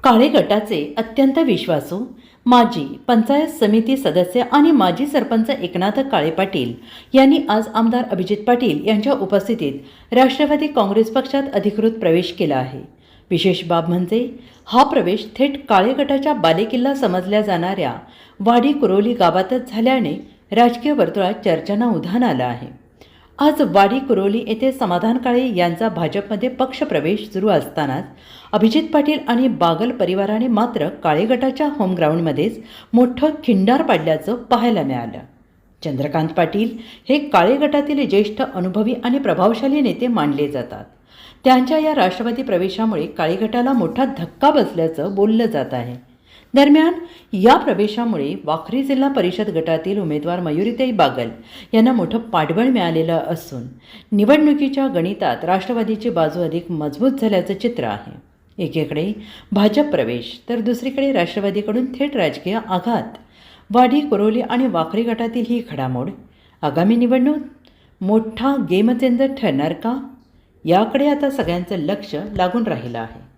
काळे गटाचे अत्यंत विश्वासू माजी पंचायत समिती सदस्य आणि माजी सरपंच एकनाथ काळे पाटील यांनी आज आमदार अभिजित पाटील यांच्या उपस्थितीत राष्ट्रवादी काँग्रेस पक्षात अधिकृत प्रवेश केला आहे। विशेष बाब म्हणजे हा प्रवेश थेट काळे गटाच्या बालेकिल्ला समजल्या जाणाऱ्या वाडी कुरोली गावातच झाल्याने राजकीय वर्तुळात चर्चांना उधाण आलं आहे। आज वाडी कुरोली येथे समाधान काळे यांचा भाजपमध्ये पक्षप्रवेश सुरू असतानाच अभिजित पाटील आणि बागल परिवाराने मात्र काळे गटाच्या होम ग्राउंडमध्येच मोठं खिंडार पाडल्याचं पाहायला मिळालं। चंद्रकांत पाटील हे काळे गटातील ज्येष्ठ अनुभवी आणि प्रभावशाली नेते मानले जातात। त्यांच्या या राष्ट्रवादी प्रवेशामुळे काळे गटाला मोठा धक्का बसल्याचं बोललं जात आहे। दरम्यान या प्रवेशामुळे वाखरी जिल्हा परिषद गटातील उमेदवार मयुरीताई बागल यांना मोठं पाठबळ मिळालेलं असून निवडणुकीच्या गणितात राष्ट्रवादीची बाजू अधिक मजबूत झाल्याचं चित्र आहे। एकीकडे भाजप प्रवेश तर दुसरीकडे राष्ट्रवादीकडून थेट राजकीय आघात। वाडी कुरोली आणि वाखरी गटातील ही घडामोड आगामी निवडणूक मोठा गेम चेंजर ठरणार का, याकडे आता सगळ्यांचं लक्ष लागून राहिलं आहे।